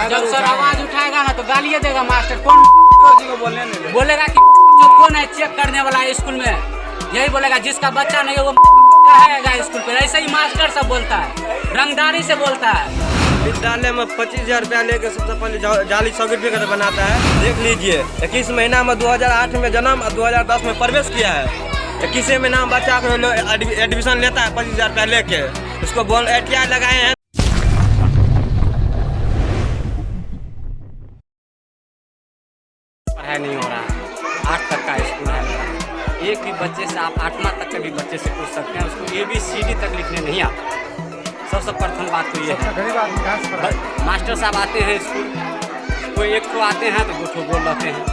जब सर आवाज उठाएगा ना तो गालियाँ देगा मास्टर। कौन बोलेगा कि कौन है चेक करने वाला है स्कूल में, यही बोलेगा जिसका बच्चा नहीं है वो रहेगा स्कूल पे। ऐसे ही मास्टर सब बोलता है, रंगदारी से बोलता है। विद्यालय में 25,000 रुपया लेके सबसे पहले जाली सर्टिफिकेट बनाता है। देख लीजिए 21 महीना में 2008 में जन्म और 2010 में प्रवेश किया है। 21 में नाम बच्चा को एडमिशन लेता है 25,000 रुपया लेके, उसको बोल एटीआई लगाए हैं। पढ़ाई नहीं हो रहा, 8 तक का स्कूल है। एक भी बच्चे से आप 8वां तक के भी बच्चे से पूछ सकते हैं, उसको ABCD तक लिखने नहीं आता। सबसे प्रथम बात तो ये है, मास्टर साहब आते हैं स्कूल, कोई एक को आते हैं तो 2 ठो बोल लेते हैं।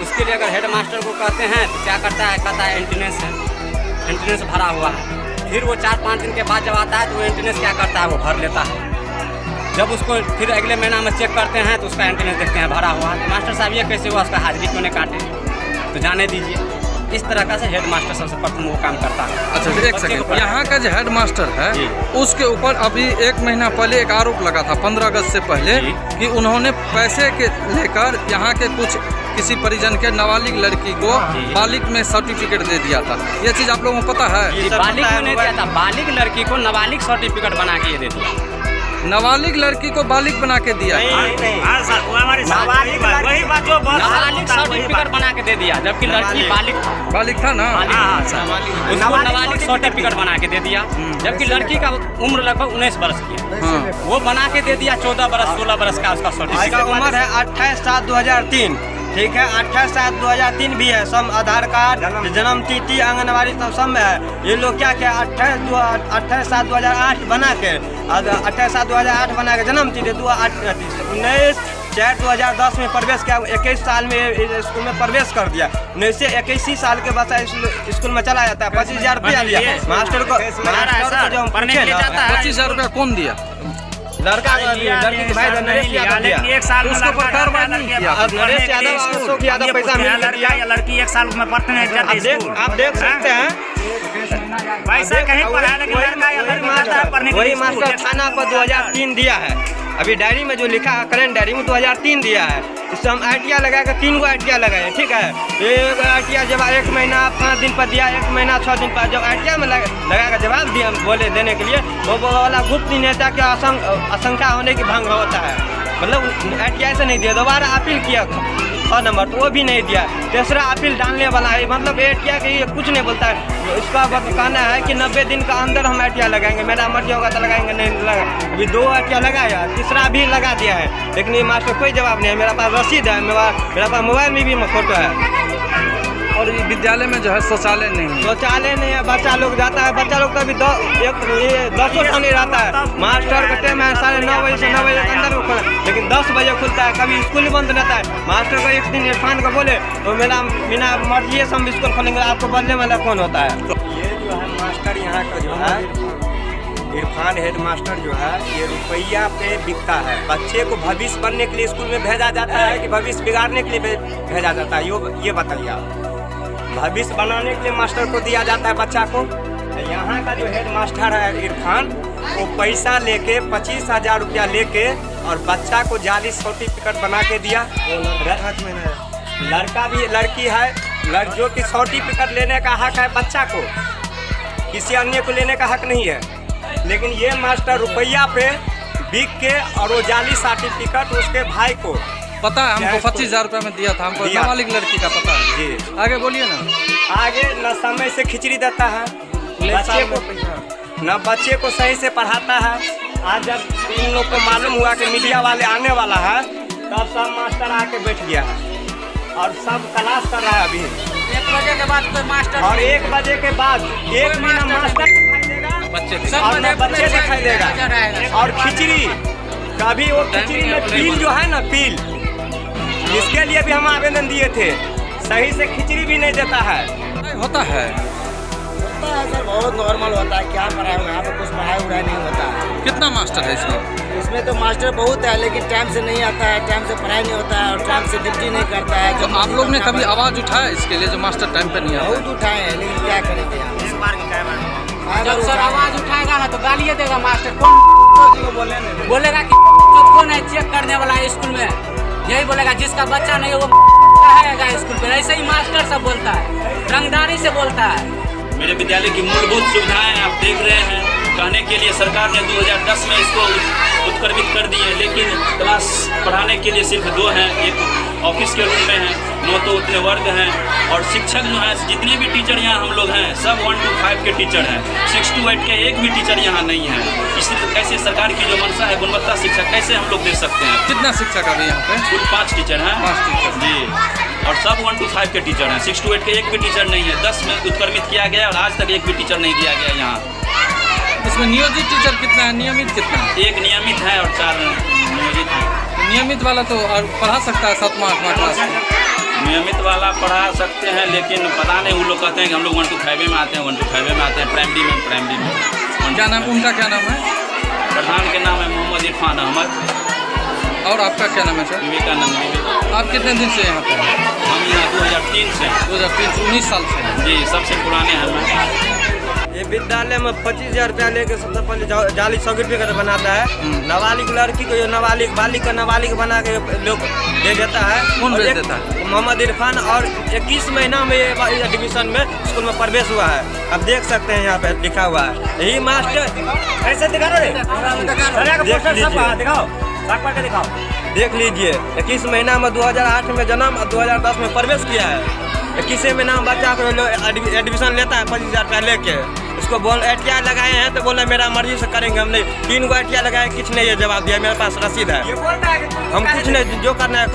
उसके लिए अगर हेड मास्टर को कहते हैं तो क्या करता है, कहता है एंट्रेंस है, एंट्रेंस भरा हुआ है। फिर वो 4-5 दिन के बाद जब आता है तो वो एंट्रेंस क्या करता है, वो भर लेता है। जब उसको फिर अगले महीना में चेक करते हैं तो उसका एंट्रेंस देखते हैं भरा हुआ है। मास्टर साहब ये कैसे हुआ, उसका हाजिरी क्यों नहीं काटे, तो जाने दीजिए। इस तरह का से हेड मास्टर सबसे प्रथम वो काम करता है। अच्छा एक सेकंड, यहाँ का जो हेड मास्टर है उसके ऊपर अभी 1 महीना पहले एक आरोप लगा था 15 अगस्त से पहले कि उन्होंने पैसे के लेकर यहाँ के कुछ किसी परिजन के नाबालिग लड़की को बालिग में सर्टिफिकेट दे दिया था। ये चीज़ आप लोगों को पता है? बालिग को नहीं दिया था, बालिग लड़की को नाबालिग सर्टिफिकेट बना के दे दिया। नाबालिग लड़की को बालिग बना के दिया, नाबालिग सर्टिफिकेट बना के दे दिया, जबकि लड़की बालिग था ना। उसको नाबालिग सर्टिफिकेट बना के दे दिया, जबकि लड़की का उम्र लगभग 19 वर्ष की है। वो बना के दे दिया 14 वर्ष 16 वर्ष का उसका सर्टिफिकेट। उम्र है 28/7/2003, ठीक है, 28/7/2003 भी है। सब आधार कार्ड, जन्म तिथि, आंगनबाड़ी सब में है। ये लोग क्या क्या 28/7/2008 बना के 28/7/2008 बना के जन्म तिथि 19/4/2010 में प्रवेश किया। 21 साल में स्कूल में प्रवेश कर दिया। 19 से 21 साल के बच्चा स्कूल में चला जाता है। 25,000 रुपया दिया मास्टर को। जो हम पूछे ना 25,000 रुपया कौन दिया? लड़का लड़की के भाई नरेश यादव दिया। एक साल उसके ऊपर कार्रवाई नहीं किया। नरेश यादव और अशोक यादव पैसा मिल दिया। लड़की 1 साल में पढ़ते हैं। आप देख सकते हैं पैसा कहीं पर है, लेकिन लड़का या लड़की जाता है पढ़ने के लिए। वही मास्टर थाना पर 2003 दिया है। अभी डायरी में जो लिखा है करेंट डायरी में 2003 दिया है। इससे हम आइटिया लगाकर 3 गो आइटिया लगाए, ठीक है। एक आइटिया जब 1 महीना 5 दिन पर दिया, 1 महीना 6 दिन पर जब आइटिया में लगाकर जवाब दिया बोले देने के लिए, वो वाला गुप्त नेता के आशंका होने की भंग होता है। मतलब आइटिया से नहीं दिया, दोबारा अपील किया 6 नंबर तो वो भी नहीं दिया। तीसरा अपील डालने वाला है। मतलब आइटिया के ये कुछ नहीं बोलता है। इसका कहना है कि 90 दिन का अंदर हम आइटिया लगाएंगे, मेरा मर्जी होगा तो लगाएंगे, नहीं लगा। अभी 2 आइटिया लगाया, तीसरा भी लगा दिया है, लेकिन ये मास्टर कोई जवाब नहीं है। मेरा पास रसीद है, मेरा पास मोबाइल में भी फोटो है। और विद्यालय में जो है शौचालय नहीं है। शौचालय नहीं है, बच्चा लोग जाता है, बच्चा लोग का भी 10 नहीं रहता है। मास्टर का टाइम है 9:30 बजे से 9 बजे के अंदर खुला, लेकिन 10 बजे खुलता है। कभी स्कूल बंद रहता है। मास्टर को एक दिन इरफान को बोले तो मेरा बिना मर्जी से हम स्कूल खोलेंगे, आपको बदलने वाला कौन होता है? ये जो है मास्टर यहाँ का जो है इरफान हेड मास्टर जो है, ये रुपया पे बिकता है। बच्चे को भविष्य बनने के लिए स्कूल में भेजा जाता है कि भविष्य बिगाड़ने के लिए भेजा जाता है? ये बताइए आप। भविष्य बनाने के लिए मास्टर को दिया जाता है बच्चा को। यहाँ का जो हेड मास्टर है इरफान, वो पैसा लेके 25,000 रुपया लेके और बच्चा को जाली सर्टिफिकेट बना के दिया। लड़का भी लड़की है, जो कि सर्टिफिकेट लेने का हक है बच्चा को, किसी अन्य को लेने का हक नहीं है। लेकिन ये मास्टर रुपया पे बिक के और वो जाली सर्टिफिकेट उसके भाई को पता है हमको 25,000 रुपये में दिया था। हमको नाबालिग लड़की का पता है जी। आगे बोलिए ना। आगे न समय से खिचड़ी देता है बच्चे को, न बच्चे को सही से पढ़ाता है। आज जब इन लोग को मालूम हुआ कि मीडिया वाले आने वाला है, तब सब मास्टर आके बैठ गया है और सब क्लास कर रहा है। अभी 1 बजे के बाद कोई मास्टर और 1 बजे के बाद 1 महीना मास्टर दिखाई देगा और न बच्चे दिखाई देगा। और खिचड़ी कभी वो खिचड़ी में पील जो है ना, पील, जिसके लिए भी हम आवेदन दिए थे, सही से खिचड़ी भी नहीं देता है। होता है सर, बहुत नॉर्मल होता है। क्या पढ़ाई यहाँ पे कुछ पढ़ाई उड़ाई नहीं होता है। कितना मास्टर है इसमें? इसमें तो मास्टर बहुत है, लेकिन टाइम से नहीं आता है, टाइम से पढ़ाई नहीं होता है और टाइम से ड्यूटी नहीं करता है। तो आप लोग ने कभी आवाज़ उठाया इसके लिए जो मास्टर टाइम पे नहीं आता? बहुत उठाए हैं, लेकिन क्या करेंगे यहाँ। जब सर आवाज उठाएगा ना तो गालियाँ देगा मास्टर। कौन बोलेगा कि कौन है चेक करने वाला है स्कूल में? यही बोलेगा जिसका बच्चा नहीं है वो रहेगा स्कूल पे। ऐसे ही मास्टर सब बोलता है, रंगदारी से बोलता है। मेरे विद्यालय की मूलभूत सुविधाएं आप देख रहे हैं। कहने के लिए सरकार ने 2010 में इसको उत्क्रमित कर दिए, लेकिन क्लास पढ़ाने के लिए सिर्फ 2 हैं, एक ऑफिस के रूम में है, 9 तो उतने वर्ग हैं। और शिक्षक जो हैं, जितने भी टीचर यहाँ हम लोग हैं सब 1 to 5 के टीचर हैं, 6 to 8 के एक भी टीचर यहाँ नहीं है। इसलिए कैसे सरकार की जो मंशा है गुणवत्ता शिक्षा कैसे हम लोग दे सकते हैं? कितना शिक्षक अभी यहाँ पे? कुल 5 टीचर हैं। 5 टीचर जी, और सब 1 to 5 के टीचर हैं, 6 to 8 के एक भी टीचर नहीं है। 10 में उत्क्रमित किया गया और आज तक एक भी टीचर नहीं दिया गया यहाँ। इसमें नियोजित टीचर कितना है, नियमित कितना है? 1 नियमित है और 4 नियोजित हैं। नियमित वाला तो और पढ़ा सकता है 7वां 8वां क्लास में। नियमित वाला पढ़ा सकते हैं, लेकिन पता नहीं, वो लोग कहते हैं कि हम लोग 1 to 5 में आते हैं, 1 to 5 में आते हैं, प्राइमरी में। क्या नाम, उनका क्या नाम है? प्रधान के नाम है मोहम्मद इरफान अहमद। और आपका क्या नाम है सर? विवेकानंद। आप कितने दिन से यहाँ पे हैं? हम यहाँ 2003 से। 2003 19 साल से हैं। जी, सबसे पुराने हैं। ये विद्यालय में 25,000 रुपया लेके सबसे पहले जाली सर्टिफिकेट बनाता है। नाबालिग लड़की को ये नाबालिग बालिग का नाबालिग बना के लोग दे देता है। कौन और भेज एक देता है? मोहम्मद इरफान। और 21 महीना में ये एडमिशन में स्कूल में प्रवेश हुआ है। आप देख सकते हैं यहाँ पे लिखा हुआ है। यही मास्टर ऐसे दिखा रे देख लीजिए, दिखाओ, साफ करके दिखाओ। देख लीजिए 21 महीना में 2008 में जन्म और 2010 में प्रवेश किया है। 21 में नाम बच्चा को एडमिशन लेता है 25,000 रुपया लेके। उसको बोल एटिया लगाए हैं तो बोला मेरा मर्जी से करेंगे, हम नहीं 3 गो एटिया लगाए, कुछ नहीं है जवाब दिया, मेरे पास रसीद है, हम कुछ नहीं, जो करना है